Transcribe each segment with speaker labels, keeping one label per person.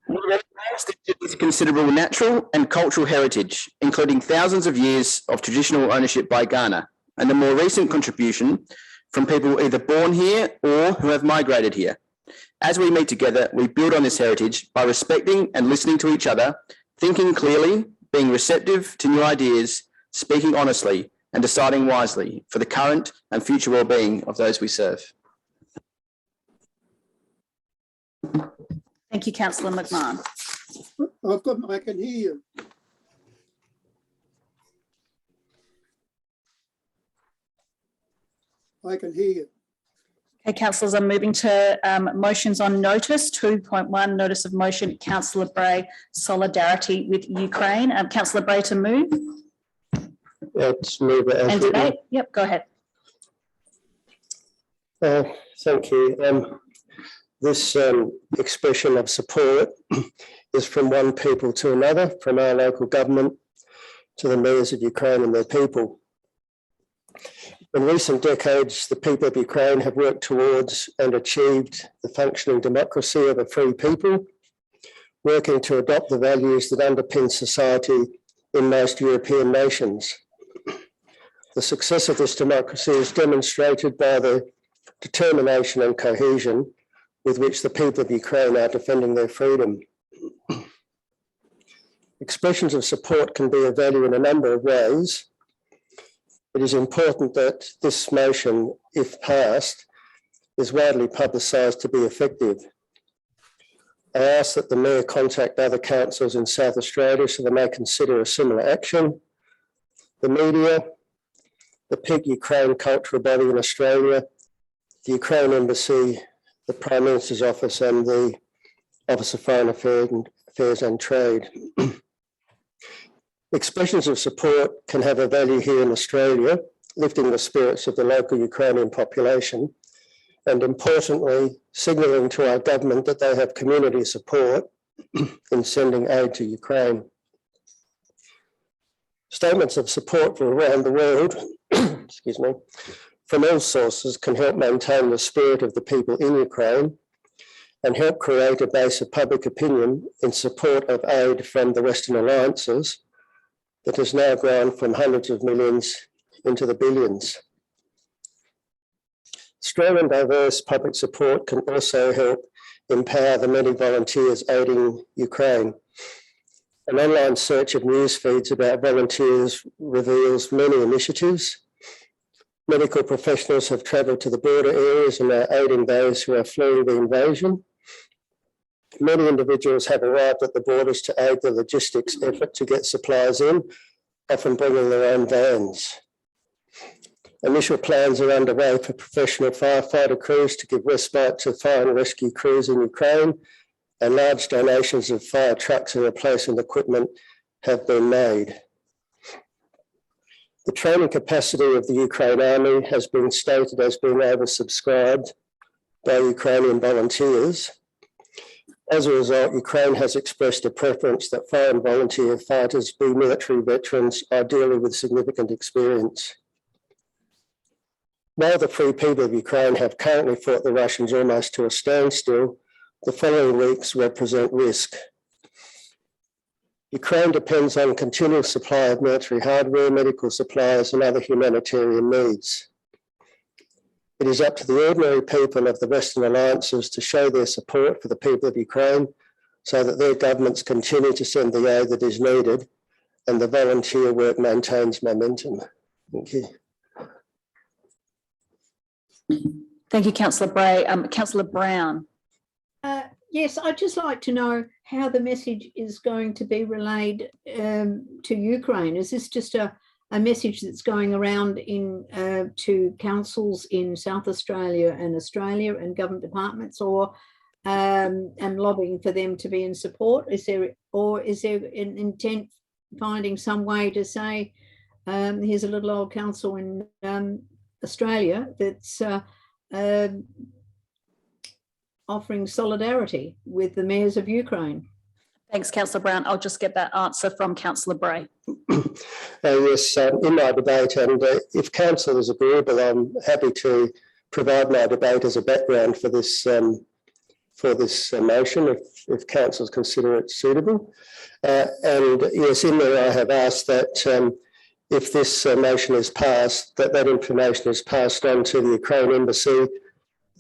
Speaker 1: We recognise that Sydney's considerable natural and cultural heritage, including thousands of years of traditional ownership by Ghana, and the more recent contribution from people either born here or who have migrated here. As we meet together, we build on this heritage by respecting and listening to each other, thinking clearly, being receptive to new ideas, speaking honestly, and deciding wisely for the current and future well-being of those we serve.
Speaker 2: Thank you, Councillor McMahon.
Speaker 3: I can hear you. I can hear you.
Speaker 2: Okay, councillors, I'm moving to motions on notice. 2.1, notice of motion, Councillor Bray, solidarity with Ukraine. Councillor Bray to move.
Speaker 4: Let's move it.
Speaker 2: And debate. Yep, go ahead.
Speaker 4: Thank you. This expression of support is from one people to another, from our local government to the mayors of Ukraine and their people. In recent decades, the people of Ukraine have worked towards and achieved the functioning democracy of a free people, working to adopt the values that underpin society in most European nations. The success of this democracy is demonstrated by the determination and cohesion with which the people of Ukraine are defending their freedom. Expressions of support can be of value in a number of ways. It is important that this motion, if passed, is widely publicised to be effective. I ask that the Mayor contact other councils in South Australia so they may consider a similar action. The media, the PIG Ukraine cultural body in Australia, the Ukraine Embassy, the Prime Minister's Office and the Office of Foreign Affairs and Trade. Expressions of support can have a value here in Australia, lifting the spirits of the local Ukrainian population, and importantly, signalling to our government that they have community support in sending aid to Ukraine. Statements of support from around the world, excuse me, from all sources can help maintain the spirit of the people in Ukraine and help create a base of public opinion in support of aid from the Western alliances that has now grown from hundreds of millions into the billions. Strong and diverse public support can also help empower the many volunteers aiding Ukraine. An online search of news feeds about volunteers reveals many initiatives. Medical professionals have travelled to the border areas and are aiding those who are fleeing the invasion. Many individuals have arrived at the borders to aid the logistics effort to get supplies in, often bringing their own vans. Initial plans are underway for professional firefighter crews to give respite to fire and rescue crews in Ukraine, and large donations of fire trucks and replacement equipment have been made. The training capacity of the Ukraine Army has been stated as being oversubscribed by Ukrainian volunteers. As a result, Ukraine has expressed a preference that foreign volunteer fighters be military veterans, ideally with significant experience. While the free people of Ukraine have currently fought the Russians almost to a standstill, the following weeks represent risk. Ukraine depends on continual supply of military hardware, medical supplies, and other humanitarian needs. It is up to the ordinary people of the Western alliances to show their support for the people of Ukraine so that their governments continue to send the aid that is needed and the volunteer work maintains momentum. Thank you.
Speaker 2: Thank you, Councillor Bray. Councillor Brown.
Speaker 5: Yes, I'd just like to know how the message is going to be relayed to Ukraine. Is this just a message that's going around to councils in South Australia and government departments, or and lobbying for them to be in support? Is there an intent finding some way to say, here's a little old council in Australia that's offering solidarity with the mayors of Ukraine?
Speaker 2: Thanks, Councillor Brown. I'll just get that answer from Councillor Bray.
Speaker 4: Yes, in my debate, and if council is agreeable, I'm happy to provide my debate as a background for this for this motion if councils consider it suitable. And yes, in there I have asked that if this motion is passed, that information is passed on to the Ukraine Embassy,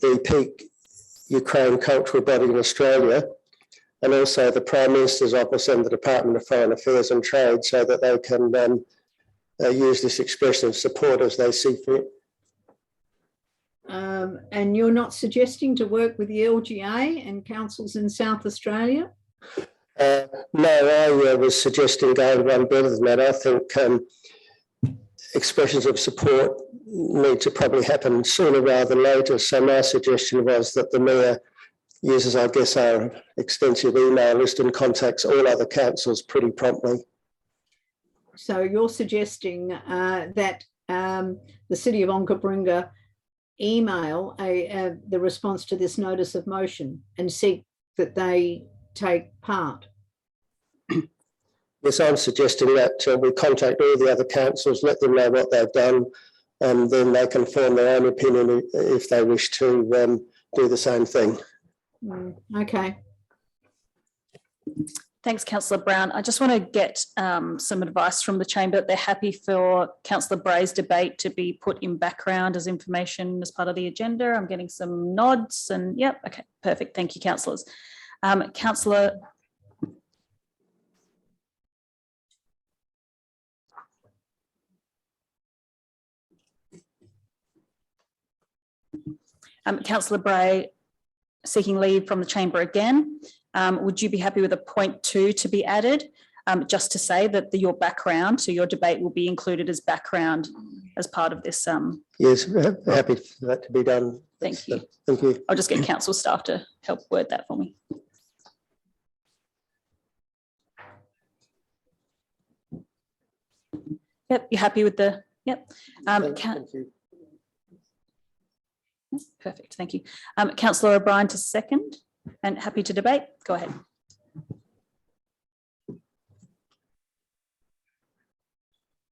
Speaker 4: the peak Ukraine cultural body in Australia, and also the Prime Minister's Office and the Department of Foreign Affairs and Trade, so that they can use this expression of support as they see fit.
Speaker 5: And you're not suggesting to work with the LGA and councils in South Australia?
Speaker 4: No, I was suggesting going one better than that. I think expressions of support need to probably happen sooner rather than later. So my suggestion was that the Mayor uses, I guess, our extensive email list and contacts all other councils pretty promptly.
Speaker 5: So you're suggesting that the City of Onkaparinga email the response to this notice of motion and seek that they take part?
Speaker 4: Yes, I'm suggesting that we contact all the other councils, let them know what they've done, and then they can form their own opinion if they wish to do the same thing.
Speaker 5: Okay.
Speaker 2: Thanks, Councillor Brown. I just want to get some advice from the chamber that they're happy for Councillor Bray's debate to be put in background as information as part of the agenda. I'm getting some nods and yep. Okay, perfect. Thank you, councillors. Councillor. Councillor Bray seeking leave from the chamber again. Would you be happy with a point 2 to be added? Just to say that your background, so your debate will be included as background as part of this.
Speaker 4: Yes, happy for that to be done.
Speaker 2: Thank you.
Speaker 4: Thank you.
Speaker 2: I'll just get council staff to help word that for me. Yep, you're happy with the, yep.
Speaker 4: Thank you.
Speaker 2: Perfect, thank you. Councillor O'Brien to second and happy to debate. Go ahead.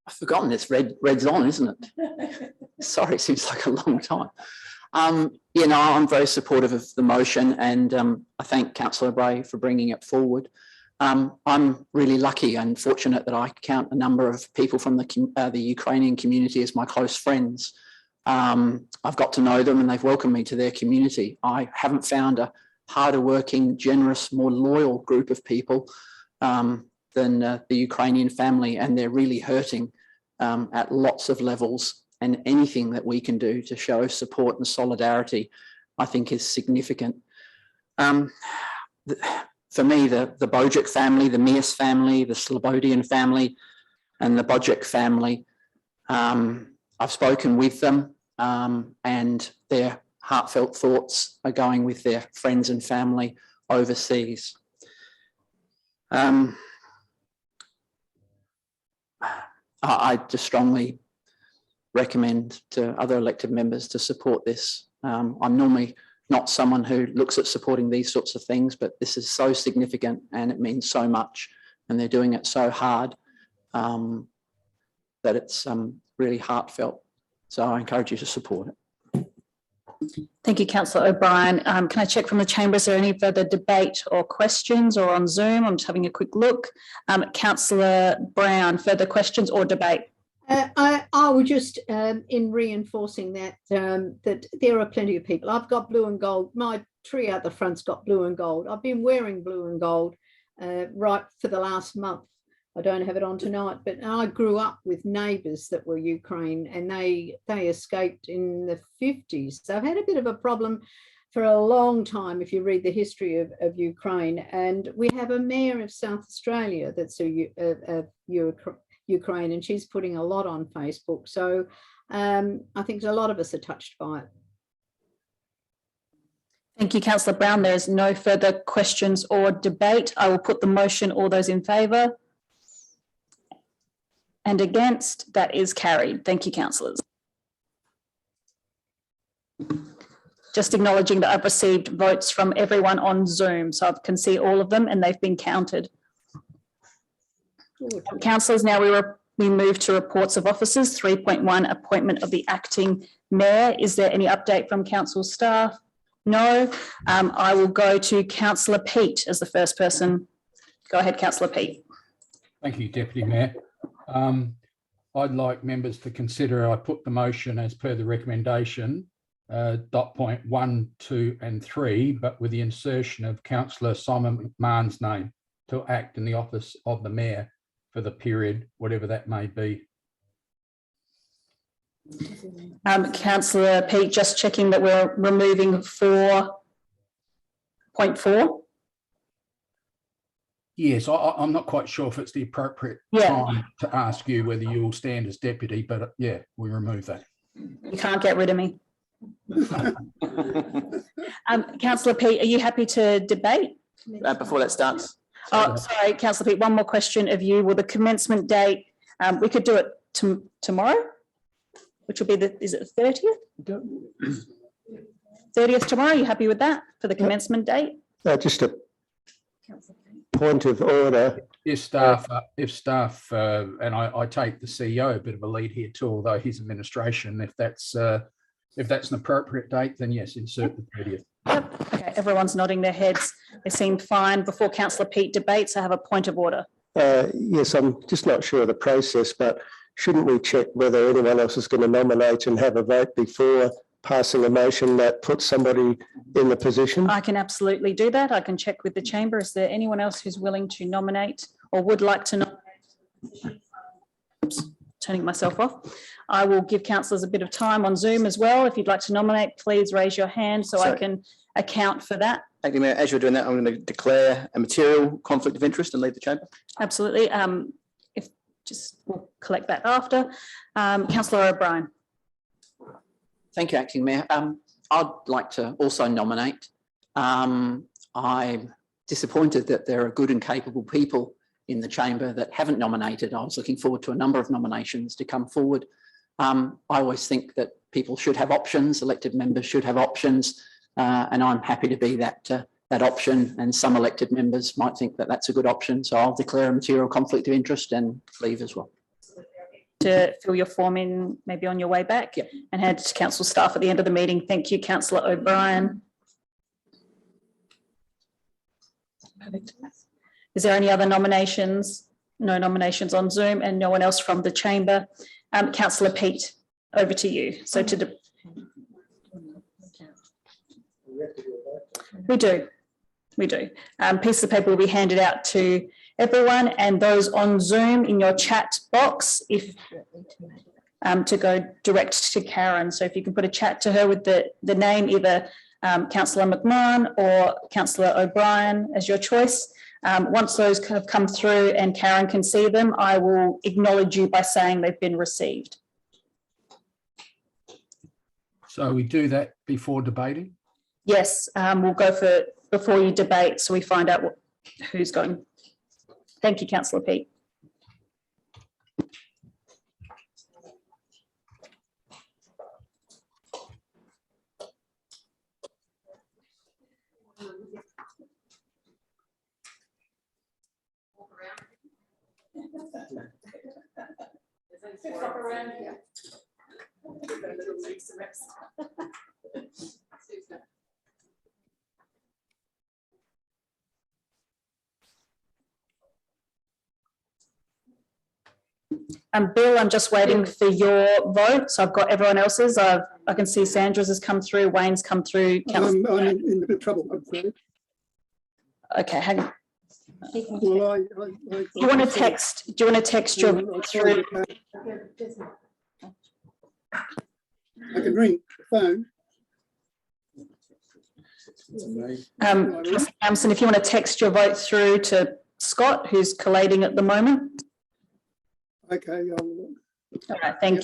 Speaker 6: I've forgotten this. Red's on, isn't it? Sorry, it seems like a long time. You know, I'm very supportive of the motion and I thank Councillor Bray for bringing it forward. I'm really lucky and fortunate that I count a number of people from the Ukrainian community as my close friends. I've got to know them and they've welcomed me to their community. I haven't found a harder working, generous, more loyal group of people than the Ukrainian family, and they're really hurting at lots of levels, and anything that we can do to show support and solidarity, I think is significant. For me, the Bojic family, the Mias family, the Slobodian family, and the Bojic family, I've spoken with them and their heartfelt thoughts are going with their friends and family overseas. I just strongly recommend to other elected members to support this. I'm normally not someone who looks at supporting these sorts of things, but this is so significant and it means so much, and they're doing it so hard that it's really heartfelt. So I encourage you to support it.
Speaker 2: Thank you, Councillor O'Brien. Can I check from the chamber, is there any further debate or questions, or on Zoom? I'm just having a quick look. Councillor Brown, further questions or debate?
Speaker 5: I would just, in reinforcing that, that there are plenty of people. I've got blue and gold. My tree out the front's got blue and gold. I've been wearing blue and gold right for the last month. I don't have it on tonight, but I grew up with neighbours that were Ukraine, and they escaped in the 50s. So I've had a bit of a problem for a long time if you read the history of Ukraine. And we have a mayor of South Australia that's Ukraine, and she's putting a lot on Facebook. So I think a lot of us are touched by it.
Speaker 2: Thank you, Councillor Brown. There's no further questions or debate. I will put the motion. All those in favour? And against? That is carried. Thank you, councillors. Just acknowledging that I've received votes from everyone on Zoom, so I can see all of them and they've been counted. Councillors, now we move to reports of officers. 3.1, appointment of the acting mayor. Is there any update from council staff? No. I will go to councillor Pete as the first person. Go ahead, councillor Pete.
Speaker 7: Thank you, Deputy Mayor. I'd like members to consider, I put the motion as per the recommendation, dot point 1, 2 and 3, but with the insertion of Councillor Simon McMahon's name to act in the office of the Mayor for the period, whatever that may be.
Speaker 2: Councillor Pete, just checking that we're removing 4.4.
Speaker 7: Yes, I'm not quite sure if it's the appropriate time to ask you whether you will stand as deputy, but yeah, we remove that.
Speaker 2: You can't get rid of me. Councillor Pete, are you happy to debate?
Speaker 1: Before that starts,
Speaker 2: Oh, sorry, councillor Pete, one more question of you. Will the commencement date, we could do it tomorrow, which will be is it the 30th? 30th tomorrow, are you happy with that for the commencement date?
Speaker 4: Just a point of order.
Speaker 7: If staff, and I take the CEO a bit of a lead here too, although his administration, if that's an appropriate date, then yes, insert the 30th.
Speaker 2: Yep. Okay, everyone's nodding their heads. They seem fine. Before councillor Pete debates, I have a point of order.
Speaker 4: Yes, I'm just not sure of the process, but shouldn't we check whether anyone else is going to nominate and have a vote before passing a motion that puts somebody in the position?
Speaker 2: I can absolutely do that. I can check with the chamber. Is there anyone else who's willing to nominate or would like to nominate? Oops, turning myself off. I will give councillors a bit of time on Zoom as well. If you'd like to nominate, please raise your hand so I can account for that.
Speaker 1: Thank you, Mayor. As you're doing that, I'm going to declare a material conflict of interest and leave the chamber.
Speaker 2: Absolutely. We'll collect that after. Councillor O'Brien.
Speaker 6: Thank you, Acting Mayor. I'd like to also nominate. I'm disappointed that there are good and capable people in the chamber that haven't nominated. I was looking forward to a number of nominations to come forward. I always think that people should have options, elected members should have options, and I'm happy to be that option, and some elected members might think that that's a good option. So I'll declare a material conflict of interest and leave as well.
Speaker 2: To fill your form in maybe on your way back, and hand it to council staff at the end of the meeting. Thank you, councillor O'Brien. Perfect. Is there any other nominations? No nominations on Zoom and no one else from the chamber. Councillor Pete, over to you. So we do. Pieces of paper will be handed out to everyone, and those on Zoom in your chat box, if to go direct to Karen. So if you can put a chat to her with the name, either Councillor McMahon or Councillor O'Brien as your choice. Once those have come through and Karen can see them, I will acknowledge you by saying they've been received.
Speaker 7: So we do that before debating?
Speaker 2: Yes, we'll go for before you debate, so we find out who's going. Thank you, councillor Pete. Bill, I'm just waiting for your vote. So I've got everyone else's. I can see Sandra's has come through, Wayne's come through.
Speaker 3: I'm in a bit of trouble, I'm afraid.
Speaker 2: Okay, hang on.
Speaker 3: Well,
Speaker 2: Do you want to text? Do you want to text your vote through?
Speaker 3: I can ring the phone.
Speaker 2: Councillor Amson, if you want to text your vote through to Scott, who's collating at the moment.
Speaker 3: Okay,
Speaker 2: All right, thank you.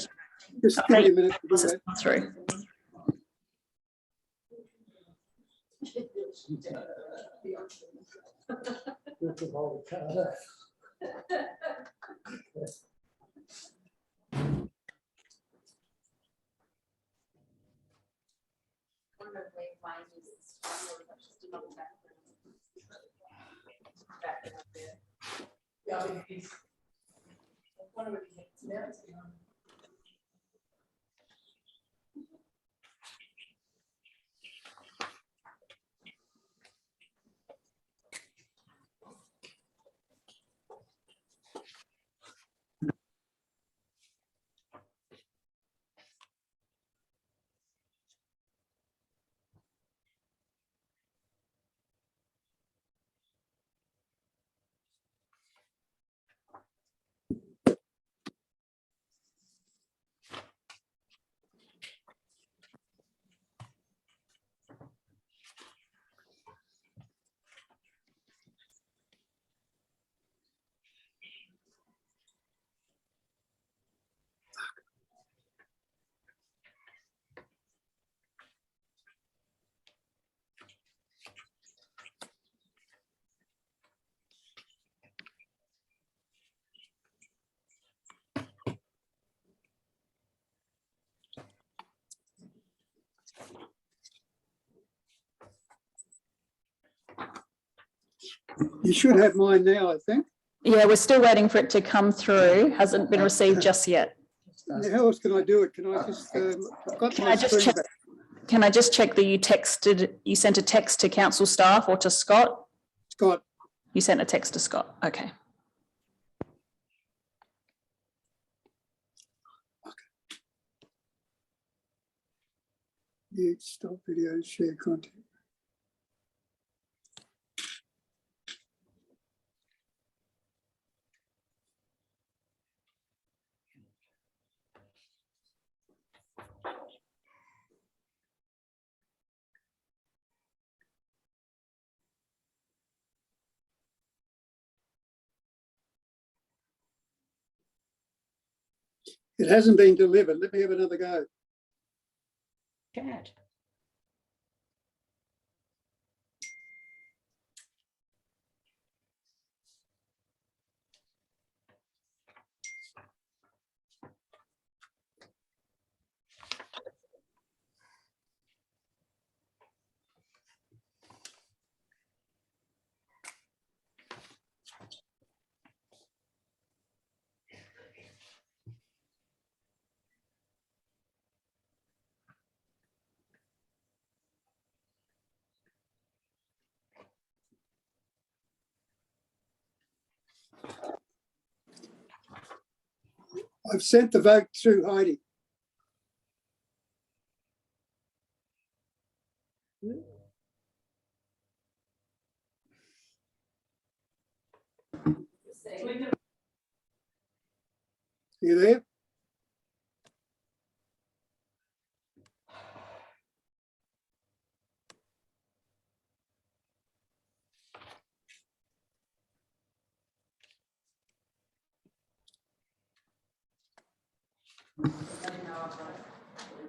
Speaker 3: just give me a minute to do
Speaker 2: This has
Speaker 3: that.
Speaker 2: come through.
Speaker 3: You should have mine now, I think.
Speaker 2: Yeah, we're still waiting for it to come through. Hasn't been received just yet.
Speaker 3: Now, how else can I do it? Can I just, I've got
Speaker 2: Can
Speaker 3: my
Speaker 2: I just
Speaker 3: screen
Speaker 2: check?
Speaker 3: back.
Speaker 2: Can I just check that you sent a text to council staff or to Scott?
Speaker 3: Scott,
Speaker 2: You sent a text to Scott. Okay.
Speaker 3: mute, stop videos, share content. It hasn't been delivered. Let me have another go.
Speaker 5: Chat.
Speaker 3: I've sent the vote through, Heidi. You there?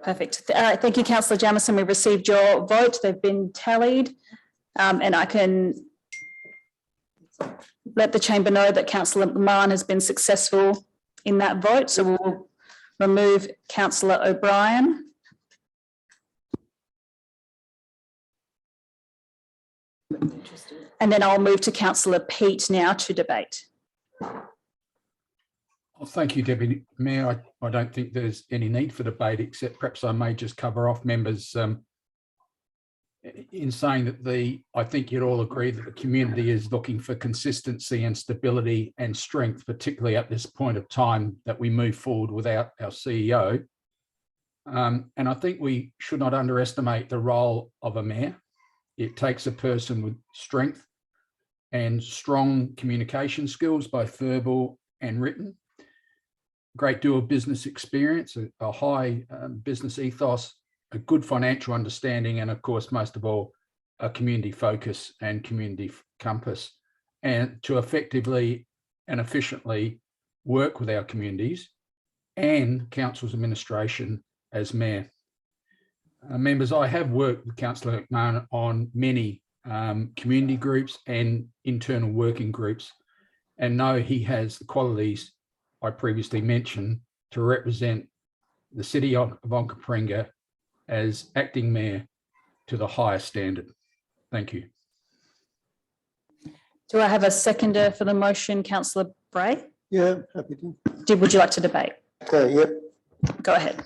Speaker 2: Perfect. All right. Thank you, Councillor Jamieson. We've received your vote. They've been tallied. And I can let the chamber know that Councillor McMahon has been successful in that vote. So we'll remove Councillor O'Brien. And then I'll move to Councillor Peat now to debate.
Speaker 7: Well, thank you, Deputy Mayor. I don't think there's any need for debate, except perhaps I may just cover off members in saying that I think you'd all agree that the community is looking for consistency and stability and strength, particularly at this point of time that we move forward without our CEO. And I think we should not underestimate the role of a mayor. It takes a person with strength and strong communication skills, both verbal and written, a great deal of business experience, a high business ethos, a good financial understanding, and of course, most of all, a community focus and community compass, and to effectively and efficiently work with our communities and council's administration as mayor. Members, I have worked with Councillor McMahon on many community groups and internal working groups, and know he has the qualities I previously mentioned to represent the city of Onkaparinga as acting mayor to the highest standard. Thank you.
Speaker 2: Do I have a seconder for the motion, Councillor Bray?
Speaker 4: Yeah, happy to.
Speaker 2: Would you like to debate?
Speaker 4: Yep.
Speaker 2: Go ahead.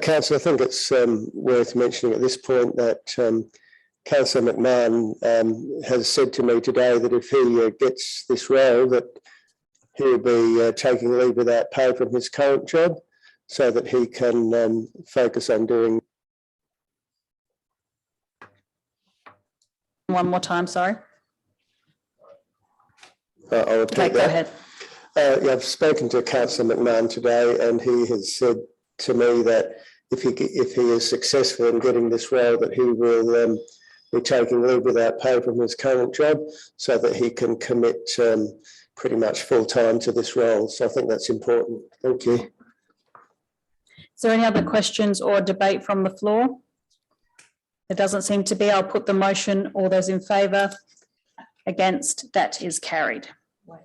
Speaker 4: Councillor, I think it's worth mentioning at this point that Councillor McMahon has said to me today that if he gets this role, that he will be taking leave without pay from his current job so that he can focus on doing.
Speaker 2: One more time, sorry.
Speaker 4: I'll repeat
Speaker 2: Okay, go
Speaker 4: that.
Speaker 2: ahead.
Speaker 4: Yeah, I've spoken to Councillor McMahon today, and he has said to me that if he is successful in getting this role, that he will be taking leave without pay from his current job so that he can commit pretty much full time to this role. So I think that's important. Thank you.
Speaker 2: Is there any other questions or debate from the floor? There doesn't seem to be. I'll put the motion. All those in favour? Against? That is carried.
Speaker 5: I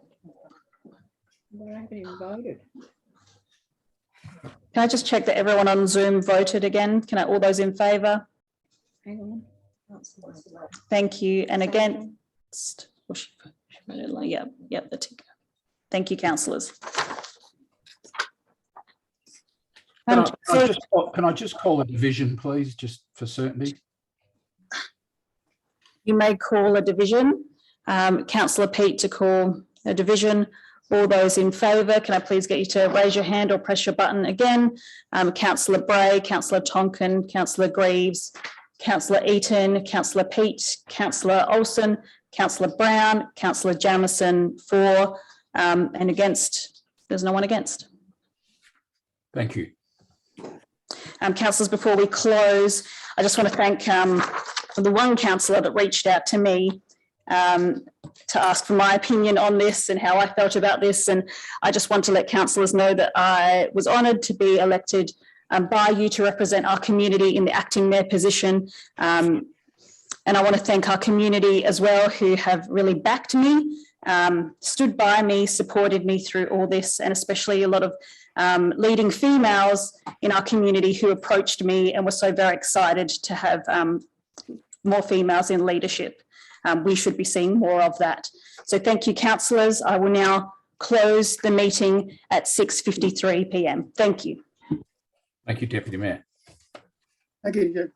Speaker 5: haven't even voted.
Speaker 2: Can I just check that everyone on Zoom voted again? All those in favour?
Speaker 5: Hang on.
Speaker 2: Thank you. And against? Yeah, the ticker. Thank you, councillors.
Speaker 7: Can I just call a division, please, just for certainty?
Speaker 2: You may call a division. Councillor Pete to call a division. All those in favour, can I please get you to raise your hand or press your button again? Councillor Bray, Councillor Tonkin, Councillor Greaves, Councillor Eaton, Councillor Pete, Councillor Olsen, Councillor Brown, Councillor Jamieson, for, and against. There's no one against.
Speaker 7: Thank you.
Speaker 2: Councillors, before we close, I just want to thank the one councillor that reached out to me to ask for my opinion on this and how I felt about this. And I just want to let councillors know that I was honoured to be elected by you to represent our community in the acting mayor position. And I want to thank our community as well, who have really backed me, stood by me, supported me through all this, and especially a lot of leading females in our community who approached me and were so very excited to have more females in leadership. We should be seeing more of that. So thank you, councillors. I will now close the meeting at 6:53 p.m. Thank you.
Speaker 7: Thank you, Deputy Mayor.
Speaker 3: Thank you.